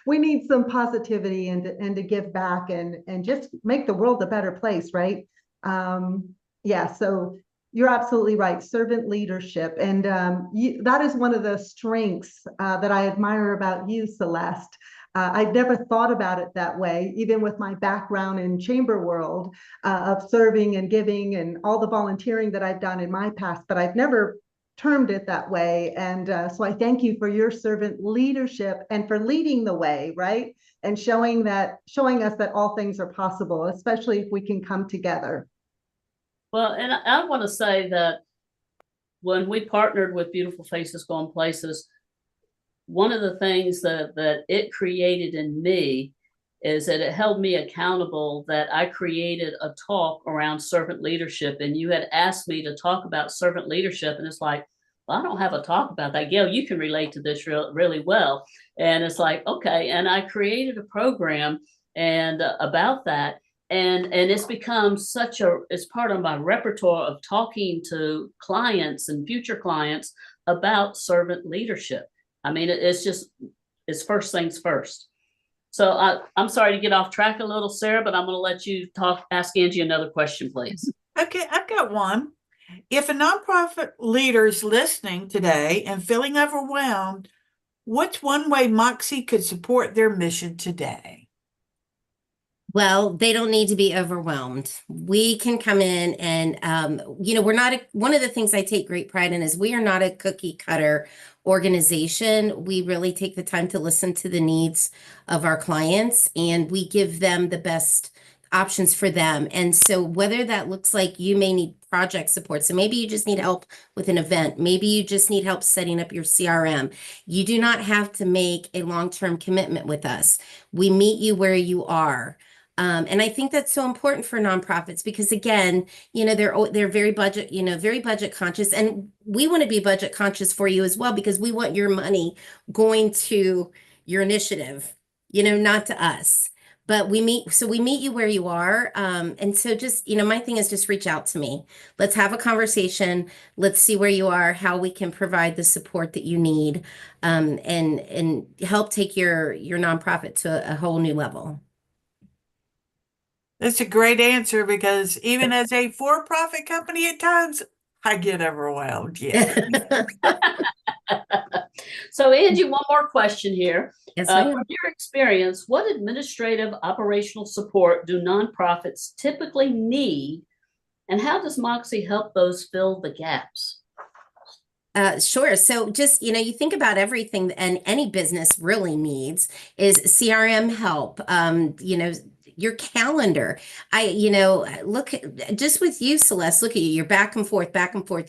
We need some positivity and to give back and just make the world a better place, right? Yeah, so you're absolutely right. Servant leadership. And that is one of the strengths that I admire about you, Celeste. I've never thought about it that way, even with my background in chamber world of serving and giving and all the volunteering that I've done in my past, but I've never termed it that way. And so I thank you for your servant leadership and for leading the way, right? And showing us that all things are possible, especially if we can come together. Well, and I want to say that when we partnered with Beautiful Faces Going Places, one of the things that it created in me is that it held me accountable, that I created a talk around servant leadership. And you had asked me to talk about servant leadership. And it's like, well, I don't have a talk about that. Gayle, you can relate to this really well. And it's like, okay. And I created a program and about that. And it's become it's part of my repertoire of talking to clients and future clients about servant leadership. I mean, it's first things first. So I'm sorry to get off track a little, Sara, but I'm going to let you ask Angie another question, please. Okay, I've got one. If a nonprofit leader is listening today and feeling overwhelmed, what's one way Moxie could support their mission today? Well, they don't need to be overwhelmed. We can come in and, we're not, one of the things I take great pride in is we are not a cookie cutter organization. We really take the time to listen to the needs of our clients, and we give them the best options for them. And so whether that looks like you may need project support, so maybe you just need help with an event, maybe you just need help setting up your CRM, you do not have to make a long-term commitment with us. We meet you where you are. And I think that's so important for nonprofits because, again, they're very budget conscious, and we want to be budget conscious for you as well because we want your money going to your initiative, not to us. But we meet you where you are. And so just, my thing is just reach out to me. Let's have a conversation. Let's see where you are, how we can provide the support that you need, and help take your nonprofit to a whole new level. That's a great answer because even as a for-profit company at times, I get overwhelmed. Yeah. So Angie, one more question here. Yes, from your experience, what administrative operational support do nonprofits typically need, and how does Moxie help those fill the gaps? Sure. So just, you think about everything and any business really needs is CRM help, your calendar. Look just with you, Celeste, look at you, you're back and forth.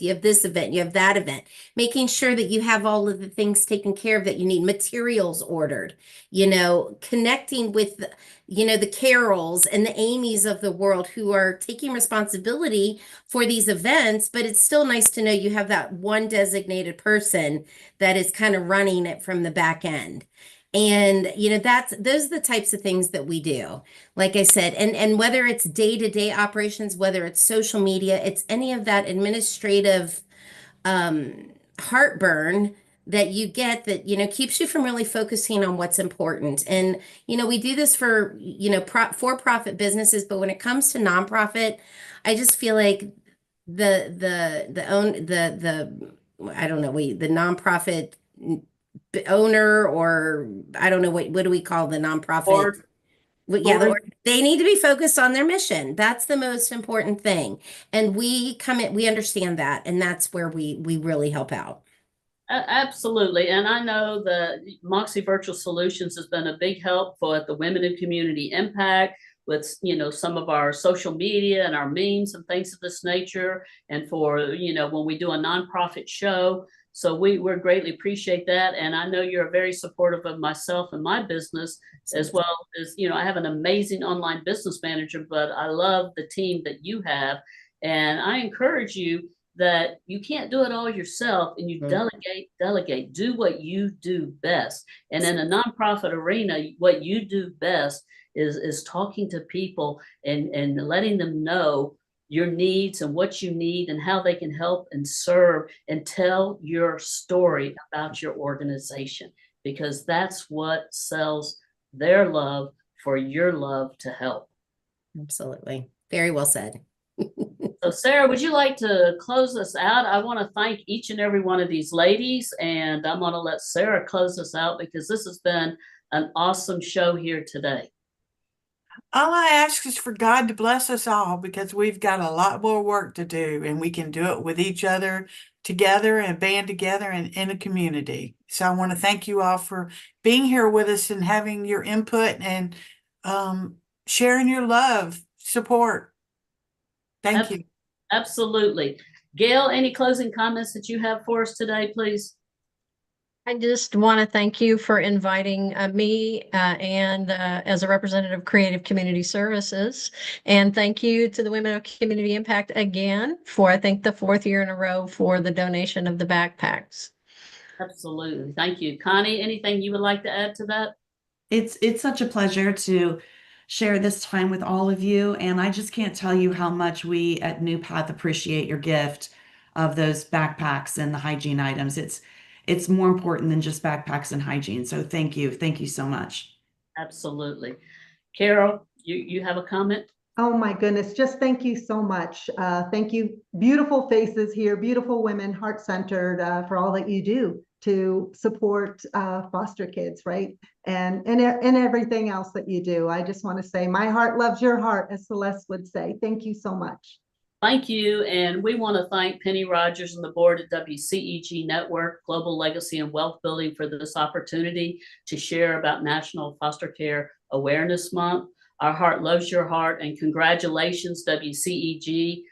You have this event, you have that event, making sure that you have all of the things taken care of that you need, materials ordered, connecting with, the Carols and the Amy's of the world who are taking responsibility for these events, but it's still nice to know you have that one designated person that is kind of running it from the back end. And, those are the types of things that we do. Like I said, and whether it's day-to-day operations, whether it's social media, it's any of that administrative heartburn that you get that, keeps you from really focusing on what's important. And, we do this for, for-profit businesses, but when it comes to nonprofit, I just feel like the nonprofit owner, or I don't know, what do we call the nonprofit? They need to be focused on their mission. That's the most important thing. And we understand that, and that's where we really help out. Absolutely. And I know that Moxie Virtual Solutions has been a big help for the Women in Community Impact with, some of our social media and our memes and things of this nature. And for, when we do a nonprofit show, So we're greatly appreciate that. And I know you're very supportive of myself and my business, as well as, I have an amazing online business manager, but I love the team that you have. And I encourage you that you can't do it all yourself, and you delegate, do what you do best. And in a nonprofit arena, what you do best is talking to people and letting them know your needs and what you need and how they can help and serve, and tell your story about your organization, because that's what sells their love for your love to help. Absolutely. Very well said. So Sara, would you like to close us out? I want to thank each and every one of these ladies, and I'm going to let Sara close us out because this has been an awesome show here today. All I ask is for God to bless us all, because we've got a lot more work to do, and we can do it with each other together and band together and in a community. So I want to thank you all for being here with us and having your input and sharing your love, support. Thank you. Absolutely. Gayle, any closing comments that you have for us today, please? I just want to thank you for inviting me and as a representative of Creative Community Services. And thank you to the Women of Community Impact again for, I think, the 4th year in a row for the donation of the backpacks. Absolutely. Thank you. Connie, anything you would like to add to that? It's such a pleasure to share this time with all of you, and I just can't tell you how much we at New Path appreciate your gift of those backpacks and the hygiene items. It's more important than just backpacks and hygiene. So thank you so much. Absolutely. Carol, you have a comment? Oh my goodness, just thank you so much. Thank you, beautiful faces here, beautiful women, heart-centered, for all that you do to support foster kids, right? And everything else that you do. I just want to say, my heart loves your heart, as Celeste would say. Thank you so much. Thank you. And we want to thank Penny Rogers and the board at WCEG Network, Global Legacy and Wealth Building, for this opportunity to share about National Foster Care Awareness Month. Our heart loves your heart, and congratulations, WCEG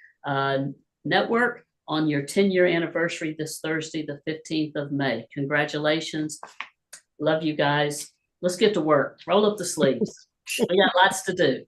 Network, on your 10-year anniversary this Thursday, the 15th of May. Congratulations. Love you guys. Let's get to work. Roll up the sleeves. We got lots to do.